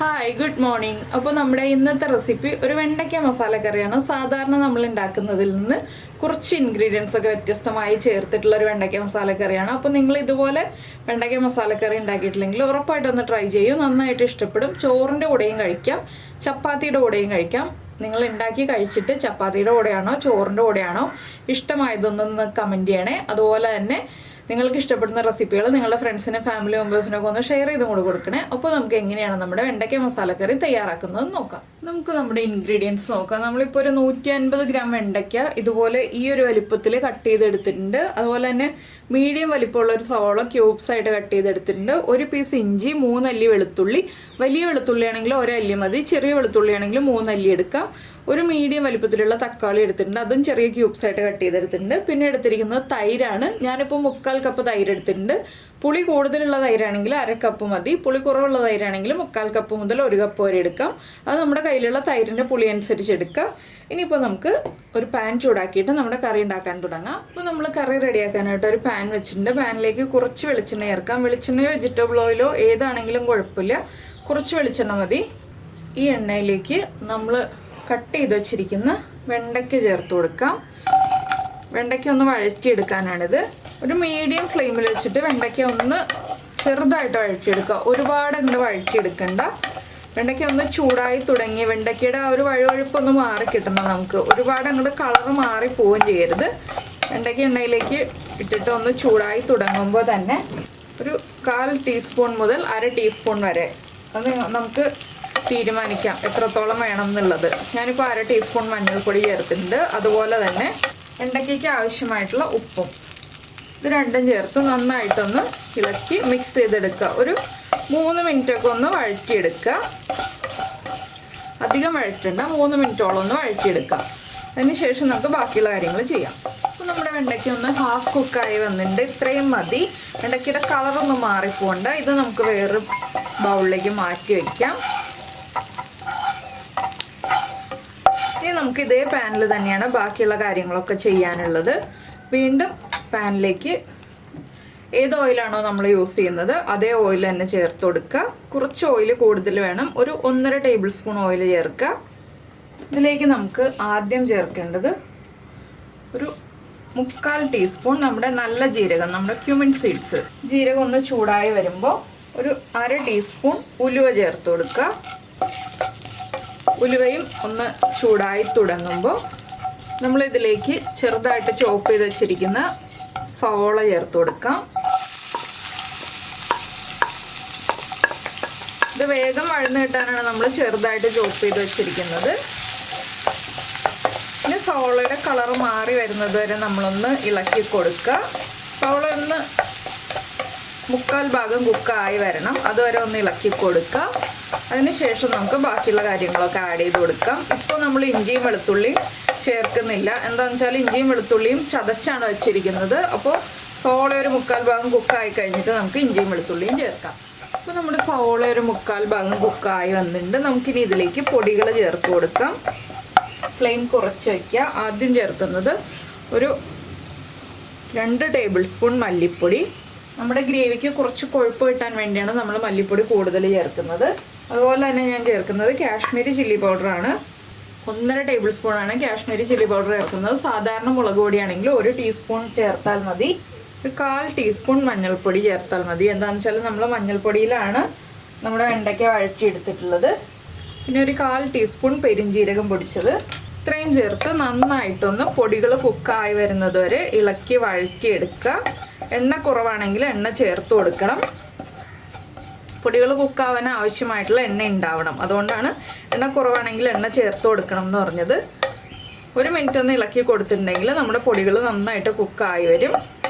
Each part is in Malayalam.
Hi good morning. അപ്പോൾ നമ്മുടെ ഇന്നത്തെ റെസിപ്പി ഒരു വെണ്ടയ്ക്ക മസാല കറിയാണ്. സാധാരണ നമ്മൾ ഉണ്ടാക്കുന്നതിൽ നിന്ന് കുറച്ച് ഇൻഗ്രീഡിയൻസ് ഒക്കെ വ്യത്യസ്തമായി ചേർത്തിട്ടുള്ള ഒരു വെണ്ടയ്ക്ക മസാല കറിയാണ്. അപ്പോൾ നിങ്ങൾ ഇതുപോലെ വെണ്ടയ്ക്ക മസാല കറി ഉണ്ടാക്കിയിട്ടില്ലെങ്കിൽ ഉറപ്പായിട്ടൊന്ന് ട്രൈ ചെയ്യൂ, നന്നായിട്ട് ഇഷ്ടപ്പെടും. ചോറിൻ്റെ കൂടെയും കഴിക്കാം, ചപ്പാത്തിയുടെ കൂടെയും കഴിക്കാം. നിങ്ങൾ ഉണ്ടാക്കി കഴിച്ചിട്ട് ചപ്പാത്തിയുടെ കൂടെയാണോ ചോറിൻ്റെ കൂടെയാണോ ഇഷ്ടമായതൊന്നൊന്ന് കമൻറ്റ് ചെയ്യണേ. അതുപോലെ തന്നെ നിങ്ങൾക്ക് ഇഷ്ടപ്പെടുന്ന റെസിപ്പികൾ നിങ്ങളുടെ ഫ്രണ്ട്സിനും ഫാമിലി മെമ്പേഴ്സിനൊക്കെ ഒന്ന് ഷെയർ ചെയ്തും കൂടെ കൊടുക്കണേ. അപ്പോൾ നമുക്ക് എങ്ങനെയാണ് നമ്മുടെ വെണ്ടയ്ക്ക മസാലക്കറി തയ്യാറാക്കുന്നത് നോക്കാം. നമുക്ക് നമ്മുടെ ഇൻഗ്രീഡിയൻസ് നോക്കാം. നമ്മളിപ്പോൾ ഒരു 150 ഗ്രാം വെണ്ടയ്ക്ക ഇതുപോലെ ഈ ഒരു വലിപ്പത്തിൽ കട്ട് ചെയ്തെടുത്തിട്ടുണ്ട്. അതുപോലെ തന്നെ മീഡിയം വലിപ്പമുള്ള ഒരു സവാള ക്യൂബ്സ് ആയിട്ട് കട്ട് ചെയ്തെടുത്തിട്ടുണ്ട്. ഒരു പീസ് ഇഞ്ചി, 3 അല്ലി വെളുത്തുള്ളി. വലിയ വെളുത്തുള്ളി ആണെങ്കിൽ 1 അല്ലി മതി, ചെറിയ വെളുത്തുള്ളി ആണെങ്കിൽ 3 അല്ലി എടുക്കാം. ഒരു മീഡിയം വലിപ്പത്തിലുള്ള തക്കാളി എടുത്തിട്ടുണ്ട്, അതും ചെറിയ ക്യൂബ്സ് ആയിട്ട് കട്ട് ചെയ്തെടുത്തിട്ടുണ്ട്. പിന്നെ എടുത്തിരിക്കുന്നത് തൈരാണ്. ഞാനിപ്പോൾ 3/4 കപ്പ് തൈര് എടുത്തിട്ടുണ്ട്. പുളി കൂടുതലുള്ള തൈരാണെങ്കിൽ 1/2 കപ്പ് മതി, പുളി കുറവുള്ള തൈരാണെങ്കിൽ 3/4 കപ്പ് മുതൽ 1 കപ്പ് വരെ എടുക്കാം. അത് നമ്മുടെ കയ്യിലുള്ള തൈരിൻ്റെ പുളി അനുസരിച്ച് എടുക്കാം. ഇനിയിപ്പോൾ നമുക്ക് ഒരു പാൻ ചൂടാക്കിയിട്ട് നമ്മുടെ കറി ഉണ്ടാക്കാൻ തുടങ്ങാം. അപ്പോൾ നമ്മൾ കറി റെഡിയാക്കാനായിട്ട് ഒരു പാൻ വെച്ചിട്ടുണ്ട്. പാനിലേക്ക് കുറച്ച് വെളിച്ചെണ്ണ ചേർക്കാം. വെളിച്ചെണ്ണയോ വെജിറ്റബിൾ ഓയിലോ ഏതാണെങ്കിലും കുഴപ്പമില്ല, കുറച്ച് വെളിച്ചെണ്ണ മതി. ഈ എണ്ണയിലേക്ക് നമ്മൾ കട്ട് ചെയ്ത് വെച്ചിരിക്കുന്ന വെണ്ടയ്ക്ക ചേർത്ത് കൊടുക്കാം. വെണ്ടയ്ക്ക ഒന്ന് വഴറ്റിയെടുക്കാനാണിത്. ഒരു മീഡിയം ഫ്ലെയിമിൽ വെച്ചിട്ട് വെണ്ടയ്ക്ക ഒന്ന് ചെറുതായിട്ട് വഴറ്റിയെടുക്കുക, ഒരുപാട് അങ്ങോട്ട് വഴറ്റിയെടുക്കണ്ട. വെണ്ടയ്ക്ക ഒന്ന് ചൂടായി തുടങ്ങി വെണ്ടയ്ക്കയുടെ ആ ഒരു വഴുവഴുപ്പൊന്ന് മാറി കിട്ടണം നമുക്ക്. ഒരുപാട് അങ്ങോട്ട് കളറ് മാറി പോവുകയും ചെയ്യരുത്. വെണ്ടയ്ക്ക എണ്ണയിലേക്ക് ഇട്ടിട്ട് ഒന്ന് ചൂടായി തുടങ്ങുമ്പോൾ തന്നെ ഒരു 1/4 ടീസ്പൂൺ മുതൽ 1/2 ടീസ്പൂൺ വരെ അത് നമുക്ക് തീരുമാനിക്കാം എത്രത്തോളം വേണം എന്നുള്ളത്. ഞാനിപ്പോൾ 1/2 ടീസ്പൂൺ മഞ്ഞൾപ്പൊടി ചേർത്തിട്ടുണ്ട്. അതുപോലെ തന്നെ വെണ്ടയ്ക്കയ്ക്ക് ആവശ്യമായിട്ടുള്ള ഉപ്പും, ഇത് രണ്ടും ചേർത്ത് നന്നായിട്ടൊന്ന് ഇളക്കി മിക്സ് ചെയ്തെടുക്കുക. ഒരു 3 മിനിറ്റൊക്കെ ഒന്ന് വഴറ്റിയെടുക്കുക. അധികം വഴറ്റണ്ട, 3 മിനിറ്റോളം ഒന്ന് വഴറ്റിയെടുക്കുക. അതിന് ശേഷം നമുക്ക് ബാക്കിയുള്ള കാര്യങ്ങൾ ചെയ്യാം. അപ്പോൾ നമ്മുടെ വെണ്ടയ്ക്ക ഒന്ന് ഹാഫ് കുക്കായി വന്നിട്ടുണ്ട്. ഇത്രയും മതി. വെണ്ടയ്ക്കയുടെ കളറൊന്നും മാറിപ്പോണ്ട. ഇത് നമുക്ക് വേറൊരു ബൗളിലേക്ക് മാറ്റി വയ്ക്കാം. ഇനി നമുക്ക് ഇതേ പാനിൽ തന്നെയാണ് ബാക്കിയുള്ള കാര്യങ്ങളൊക്കെ ചെയ്യാനുള്ളത്. വീണ്ടും പാനിലേക്ക് ഏത് ഓയിലാണോ നമ്മൾ യൂസ് ചെയ്യുന്നത് അതേ ഓയിൽ തന്നെ ചേർത്ത് കൊടുക്കുക. കുറച്ച് ഓയിൽ കൂടുതൽ വേണം, ഒരു 1.5 ടേബിൾ സ്പൂൺ ഓയിൽ ചേർക്കുക. ഇതിലേക്ക് നമുക്ക് ആദ്യം ചേർക്കേണ്ടത് ഒരു 3/4 ടീസ്പൂൺ നമ്മുടെ നല്ല ജീരകം, നമ്മുടെ ക്യുമിൻ സീഡ്സ്. ജീരകം ഒന്ന് ചൂടായി വരുമ്പോൾ ഒരു 1/2 ടീസ്പൂൺ ഉലുവ ചേർത്ത് കൊടുക്കുക. ഉലുവയും ഒന്ന് ചൂടായി തുടങ്ങുമ്പോൾ നമ്മളിതിലേക്ക് ചെറുതായിട്ട് ചോപ്പ് ചെയ്ത് വെച്ചിരിക്കുന്ന സവോള ചേർത്ത് കൊടുക്കാം. ഇത് വേഗം വഴന്ന് കിട്ടാനാണ് നമ്മൾ ചെറുതായിട്ട് ചോപ്പ് ചെയ്ത് വെച്ചിരിക്കുന്നത്. പിന്നെ സവോളയുടെ കളർ മാറി വരുന്നത് വരെ നമ്മളൊന്ന് ഇളക്കി കൊടുക്കുക. സവോള ഒന്ന് 3/4 ഭാഗം കുക്കായി വരണം, അതുവരെ ഒന്ന് ഇളക്കി കൊടുക്കുക. അതിനുശേഷം നമുക്ക് ബാക്കിയുള്ള കാര്യങ്ങളൊക്കെ ആഡ് ചെയ്ത് കൊടുക്കാം. ഇപ്പോൾ നമ്മൾ ഇഞ്ചിയും വെളുത്തുള്ളിയും ചേർക്കുന്നില്ല. എന്താണെന്ന് വെച്ചാൽ ഇഞ്ചിയും വെളുത്തുള്ളിയും ചതച്ചാണ് വെച്ചിരിക്കുന്നത്. അപ്പോൾ സവോള ഒരു 3/4 ഭാഗം കുക്കായി കഴിഞ്ഞിട്ട് നമുക്ക് ഇഞ്ചിയും വെളുത്തുള്ളിയും ചേർക്കാം. അപ്പോൾ നമ്മുടെ സവോള ഒരു 3/4 ഭാഗം കുക്കായി വന്നിട്ടുണ്ട്. നമുക്കിനി ഇതിലേക്ക് പൊടികൾ ചേർത്ത് കൊടുക്കാം. ഫ്ലെയിം കുറച്ച് വയ്ക്കുക. ആദ്യം ചേർക്കുന്നത് ഒരു 2 ടേബിൾ സ്പൂൺ മല്ലിപ്പൊടി. നമ്മുടെ ഗ്രേവിക്ക് കുറച്ച് കൊഴുപ്പ് കിട്ടാൻ വേണ്ടിയാണ് നമ്മൾ മല്ലിപ്പൊടി കൂടുതൽ ചേർക്കുന്നത്. അതുപോലെ തന്നെ ഞാൻ ചേർക്കുന്നത് കാശ്മീരി ചില്ലി പൗഡറാണ്. 1.5 ടേബിൾ സ്പൂണാണ് കാശ്മീരി ചില്ലി പൗഡർ ചേർക്കുന്നത്. സാധാരണ മുളക് പൊടിയാണെങ്കിൽ 1 ടീസ്പൂൺ ചേർത്താൽ മതി. ഒരു 1/4 ടീസ്പൂൺ മഞ്ഞൾപ്പൊടി ചേർത്താൽ മതി. എന്താണെന്ന് വെച്ചാൽ നമ്മൾ മഞ്ഞൾപ്പൊടിയിലാണ് നമ്മുടെ വെണ്ടയ്ക്ക വഴറ്റിയെടുത്തിട്ടുള്ളത്. പിന്നെ ഒരു 1/4 ടീസ്പൂൺ പെരിഞ്ജീരകം പൊടിച്ചത്. ഇത്രയും ചേർത്ത് നന്നായിട്ടൊന്ന് പൊടികൾ കുക്കായി വരുന്നത് വരെ ഇളക്കി വഴറ്റിയെടുക്കുക. എണ്ണ കുറവാണെങ്കിൽ എണ്ണ ചേർത്ത് കൊടുക്കണം. പൊടികൾ കുക്കാവാൻ ആവശ്യമായിട്ടുള്ള എണ്ണ ഉണ്ടാവണം, അതുകൊണ്ടാണ് എണ്ണ കുറവാണെങ്കിൽ എണ്ണ ചേർത്ത് കൊടുക്കണം എന്ന് പറഞ്ഞത്. 1 മിനിറ്റ് ഒന്ന് ഇളക്കി കൊടുത്തിട്ടുണ്ടെങ്കിൽ നമ്മുടെ പൊടികൾ നന്നായിട്ട് കുക്കായി വരും.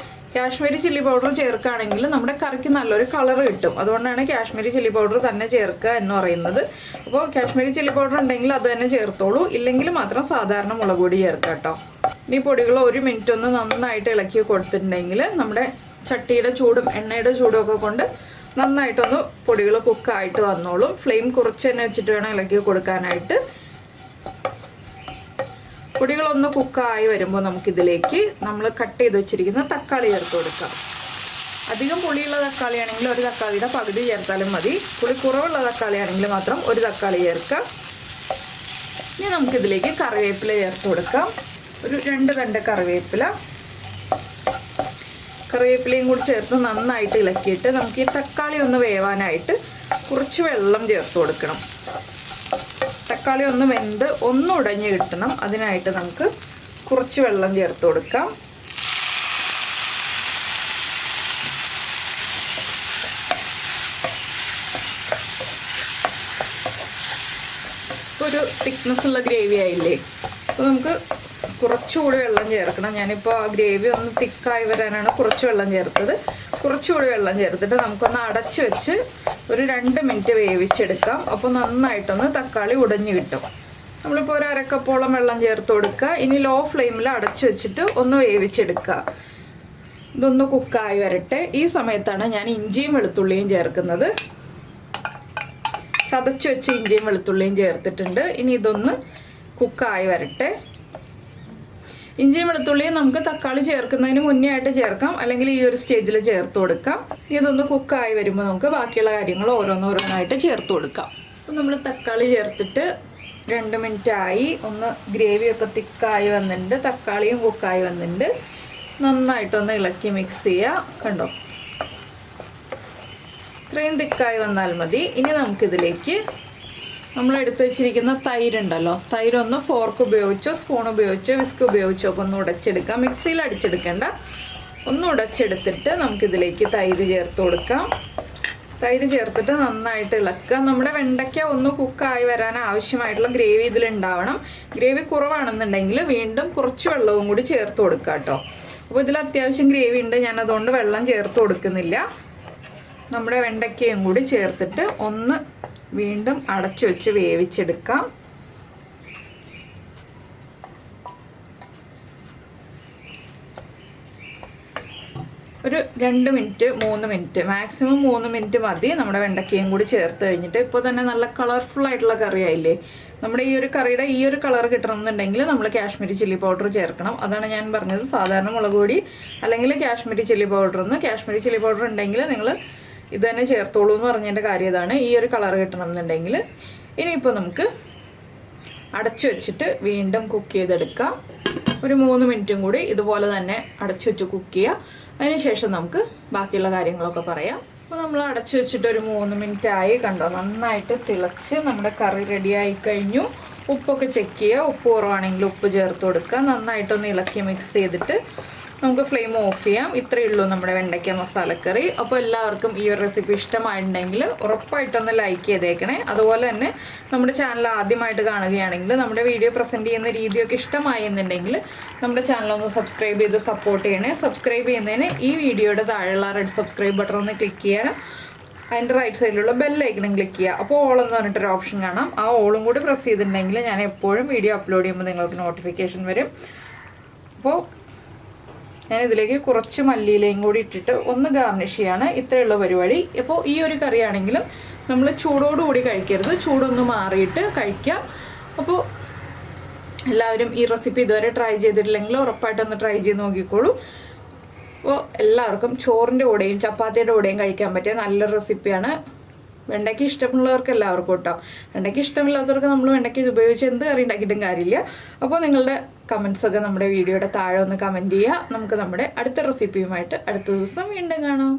കാശ്മീരി ചില്ലി പൗഡർ ചേർക്കുകയാണെങ്കിൽ നമ്മുടെ കറിക്ക് നല്ലൊരു കളർ കിട്ടും. അതുകൊണ്ടാണ് കാശ്മീരി ചില്ലി പൗഡർ തന്നെ ചേർക്കുക എന്ന് പറയുന്നത്. അപ്പോൾ കാശ്മീരി ചില്ലി പൗഡർ ഉണ്ടെങ്കിൽ അത് തന്നെ ചേർത്തോളൂ, ഇല്ലെങ്കിൽ മാത്രം സാധാരണ മുളക് പൊടി ചേർക്കുക കേട്ടോ. ഇനി പൊടികൾ 1 മിനിറ്റ് ഒന്ന് നന്നായിട്ട് ഇളക്കി കൊടുത്തിട്ടുണ്ടെങ്കിൽ നമ്മുടെ ചട്ടിയുടെ ചൂടും എണ്ണയുടെ ചൂടും ഒക്കെ കൊണ്ട് നന്നായിട്ടൊന്ന് പൊടികൾ കുക്കായിട്ട് വന്നോളും. ഫ്ലെയിം കുറച്ച് തന്നെ വെച്ചിട്ട് വേണം ഇളക്കി കൊടുക്കാനായിട്ട്. പൊടികളൊന്ന് കുക്കായി വരുമ്പോൾ നമുക്കിതിലേക്ക് നമ്മൾ കട്ട് ചെയ്ത് വെച്ചിരിക്കുന്ന തക്കാളി ചേർത്ത് കൊടുക്കാം. അധികം പുളിയുള്ള തക്കാളിയാണെങ്കിൽ ഒരു തക്കാളിയുടെ പകുതി ചേർത്താലും മതി. പുളി കുറവുള്ള തക്കാളിയാണെങ്കിൽ മാത്രം ഒരു തക്കാളി ചേർക്കാം. ഇനി നമുക്കിതിലേക്ക് കറിവേപ്പില ചേർത്ത് കൊടുക്കാം. ഒരു 2 തണ്ട് കറിവേപ്പിലയും കൂടി ചേർത്ത് നന്നായിട്ട് ഇളക്കിയിട്ട് നമുക്ക് ഈ തക്കാളി ഒന്ന് വേവാനായിട്ട് കുറച്ച് വെള്ളം ചേർത്ത് കൊടുക്കണം. തക്കാളി ഒന്ന് വെന്ത് ഒന്ന് ഉടഞ്ഞ് കിട്ടണം. അതിനായിട്ട് നമുക്ക് കുറച്ച് വെള്ളം ചേർത്ത് കൊടുക്കാം. ഒരു തിക്നെസ് ഉള്ള ഗ്രേവി ആയില്ലേ. അപ്പോൾ നമുക്ക് കുറച്ചുകൂടി വെള്ളം ചേർക്കണം. ഞാനിപ്പോൾ ആ ഗ്രേവി ഒന്ന് തിക്കായി വരാനാണ് കുറച്ച് വെള്ളം ചേർത്തത്. കുറച്ചുകൂടി വെള്ളം ചേർത്തിട്ട് നമുക്കൊന്ന് അടച്ചു വെച്ച് ഒരു 2 മിനിറ്റ് വേവിച്ചെടുക്കാം. അപ്പോൾ നന്നായിട്ടൊന്ന് തക്കാളി ഉടഞ്ഞു കിട്ടും. നമ്മളിപ്പോൾ ഒരു 1/2 കപ്പോളം വെള്ളം ചേർത്ത് കൊടുക്കുക. ഇനി ലോ ഫ്ലെയിമിൽ അടച്ചു വെച്ചിട്ട് ഒന്ന് വേവിച്ചെടുക്കുക. ഇതൊന്ന് കുക്കായി വരട്ടെ. ഈ സമയത്താണ് ഞാൻ ഇഞ്ചിയും വെളുത്തുള്ളിയും ചേർക്കുന്നത്. ചതച്ച് വെച്ച് ഇഞ്ചിയും വെളുത്തുള്ളിയും ചേർത്തിട്ടുണ്ട്. ഇനി ഇതൊന്ന് കുക്കായി വരട്ടെ. ഇഞ്ചിയും വെളുത്തുള്ളിയും നമുക്ക് തക്കാളി ചേർക്കുന്നതിന് മുന്നേ ആയിട്ട് ചേർക്കാം, അല്ലെങ്കിൽ ഈ ഒരു സ്റ്റേജിൽ ചേർത്ത് കൊടുക്കാം. ഇതൊന്ന് കുക്കായി വരുമ്പോൾ നമുക്ക് ബാക്കിയുള്ള കാര്യങ്ങൾ ഓരോന്നോരോന്നായിട്ട് ചേർത്ത് കൊടുക്കാം. അപ്പോൾ നമ്മൾ തക്കാളി ചേർത്തിട്ട് 2 മിനിറ്റ് ആയി. ഒന്ന് ഗ്രേവിയൊക്കെ തിക്കായി വന്നിട്ടുണ്ട്, തക്കാളിയും കുക്കായി വന്നിട്ടുണ്ട്. നന്നായിട്ടൊന്ന് ഇളക്കി മിക്സ് ചെയ്യുക. കണ്ടോ, ഇത്രയും തിക്കായി വന്നാൽ മതി. ഇനി നമുക്കിതിലേക്ക് നമ്മൾ എടുത്തു വെച്ചിരിക്കുന്ന തൈരുണ്ടല്ലോ, തൈരൊന്ന് ഫോർക്ക് ഉപയോഗിച്ചോ സ്പൂൺ ഉപയോഗിച്ചോ വിസ്ക് ഉപയോഗിച്ചോ ഒക്കെ ഒന്ന് ഉടച്ചെടുക്കാം. മിക്സിയിൽ അടിച്ചെടുക്കേണ്ട, ഒന്ന് ഉടച്ചെടുത്തിട്ട് നമുക്കിതിലേക്ക് തൈര് ചേർത്ത് കൊടുക്കാം. തൈര് ചേർത്തിട്ട് നന്നായിട്ട് ഇളക്കുക. നമ്മുടെ വെണ്ടയ്ക്ക ഒന്ന് കുക്കായി വരാൻ ആവശ്യമായിട്ടുള്ള ഗ്രേവി ഇതിലുണ്ടാവണം. ഗ്രേവി കുറവാണെന്നുണ്ടെങ്കിൽ വീണ്ടും കുറച്ച് വെള്ളവും കൂടി ചേർത്ത് കൊടുക്കുക കേട്ടോ. അപ്പോൾ ഇതിൽ അത്യാവശ്യം ഗ്രേവി ഉണ്ട്, ഞാനതുകൊണ്ട് വെള്ളം ചേർത്ത് കൊടുക്കുന്നില്ല. നമ്മുടെ വെണ്ടയ്ക്കയും കൂടി ചേർത്തിട്ട് ഒന്ന് വീണ്ടും അടച്ചു വെച്ച് വേവിച്ചെടുക്കാം. ഒരു 2 മിനിറ്റ് 3 മിനിറ്റ് മാക്സിമം 3 മിനിറ്റ് മതി. നമ്മുടെ വെണ്ടയ്ക്കയും കൂടി ചേർത്ത് കഴിഞ്ഞിട്ട് ഇപ്പോൾ തന്നെ നല്ല കളർഫുൾ ആയിട്ടുള്ള കറി ആയില്ലേ. നമ്മുടെ ഈ ഒരു കറിയുടെ ഈ ഒരു കളർ കിട്ടണമെന്നുണ്ടെങ്കിൽ നമ്മൾ കാശ്മീരി ചില്ലി പൗഡർ ചേർക്കണം. അതാണ് ഞാൻ പറഞ്ഞത്. സാധാരണ മുളക് പൊടി അല്ലെങ്കിൽ Kashmiri chilli powder Kashmiri chilli powder ഉണ്ടെങ്കിൽ നിങ്ങൾ ഇത് തന്നെ ചേർത്തോളൂ എന്ന് പറഞ്ഞതിൻ്റെ കാര്യം ഇതാണ്. ഈ ഒരു കളർ കിട്ടണം എന്നുണ്ടെങ്കിൽ ഇനിയിപ്പോൾ നമുക്ക് അടച്ചു വെച്ചിട്ട് വീണ്ടും കുക്ക് ചെയ്തെടുക്കാം. ഒരു 3 മിനിറ്റും കൂടി ഇതുപോലെ തന്നെ അടച്ചു വെച്ച് കുക്ക് ചെയ്യുക. അതിനുശേഷം നമുക്ക് ബാക്കിയുള്ള കാര്യങ്ങളൊക്കെ പറയാം. അപ്പോൾ നമ്മൾ അടച്ചു വെച്ചിട്ട് ഒരു 3 മിനിറ്റ് ആയി. കണ്ടോ, നന്നായിട്ട് തിളച്ച് നമ്മുടെ കറി റെഡി ആയി കഴിഞ്ഞു. ഉപ്പൊക്കെ ചെക്ക് ചെയ്യുക. ഉപ്പ് കുറവാണെങ്കിൽ ഉപ്പ് ചേർത്ത് കൊടുക്കുക. നന്നായിട്ടൊന്ന് ഇളക്കി മിക്സ് ചെയ്തിട്ട് നമുക്ക് ഫ്ലെയിം ഓഫ് ചെയ്യാം. ഇത്രയേ ഉള്ളൂ നമ്മുടെ വെണ്ടയ്ക്ക മസാലക്കറി. അപ്പോൾ എല്ലാവർക്കും ഈ ഒരു റെസിപ്പി ഇഷ്ടമായിട്ടുണ്ടെങ്കിൽ ഉറപ്പായിട്ടൊന്ന് ലൈക്ക് ചെയ്തേക്കണേ. അതുപോലെ തന്നെ നമ്മുടെ ചാനൽ ആദ്യമായിട്ട് കാണുകയാണെങ്കിൽ നമ്മുടെ വീഡിയോ പ്രസൻറ്റ് ചെയ്യുന്ന രീതിയൊക്കെ ഇഷ്ടമായി എന്നുണ്ടെങ്കിൽ നമ്മുടെ ചാനലൊന്ന് സബ്സ്ക്രൈബ് ചെയ്ത് സപ്പോർട്ട് ചെയ്യണേ. സബ്സ്ക്രൈബ് ചെയ്യുന്നതിന് ഈ വീഡിയോയുടെ താഴെയുള്ള റെഡ് സബ്സ്ക്രൈബ് ബട്ടൺ ഒന്ന് ക്ലിക്ക് ചെയ്യണം. അതിൻ്റെ റൈറ്റ് സൈഡിലുള്ള ബെല്ലൈക്കണും ക്ലിക്ക് ചെയ്യുക. അപ്പോൾ ഓൾ എന്ന് പറഞ്ഞിട്ടൊരു ഓപ്ഷൻ കാണാം. ആ ഓളും കൂടി പ്രസ് ചെയ്തിട്ടുണ്ടെങ്കിൽ ഞാൻ എപ്പോഴും വീഡിയോ അപ്ലോഡ് ചെയ്യുമ്പോൾ നിങ്ങൾക്ക് നോട്ടിഫിക്കേഷൻ വരും. അപ്പോൾ ഞാനിതിലേക്ക് കുറച്ച് മല്ലിയിലയും കൂടി ഇട്ടിട്ട് ഒന്ന് ഗാർണിഷ് ചെയ്യാണ്. ഇത്രയുള്ള പരിപാടി. അപ്പോൾ ഈ ഒരു കറിയാണെങ്കിലും നമ്മൾ ചൂടോടുകൂടി കഴിക്കരുത്, ചൂടൊന്ന് മാറിയിട്ട് കഴിക്കുക. അപ്പോൾ എല്ലാവരും ഈ റെസിപ്പി ഇതുവരെ ട്രൈ ചെയ്തിട്ടില്ലെങ്കിൽ ഉറപ്പായിട്ടൊന്ന് ട്രൈ ചെയ്ത് നോക്കിക്കോളൂ. അപ്പോൾ എല്ലാവർക്കും ചോറിൻ്റെ കൂടെയും ചപ്പാത്തിയുടെ കൂടെയും കഴിക്കാൻ പറ്റിയ നല്ലൊരു റെസിപ്പിയാണ്. വെണ്ടയ്ക്ക് ഇഷ്ടമുള്ളവർക്ക് എല്ലാവർക്കും കേട്ടോ. വെണ്ടയ്ക്ക് ഇഷ്ടമില്ലാത്തവർക്ക് നമ്മൾ വെണ്ടയ്ക്ക് ഉപയോഗിച്ച് എന്ത് കറി ഉണ്ടാക്കിയിട്ടും കാര്യമില്ല. അപ്പോൾ നിങ്ങളുടെ കമൻസൊക്കെ നമ്മുടെ വീഡിയോയുടെ താഴെ ഒന്ന് കമൻറ്റ് ചെയ്യുക. നമുക്ക് നമ്മുടെ അടുത്ത റെസിപ്പിയുമായിട്ട് അടുത്ത ദിവസം വീണ്ടും കാണാം.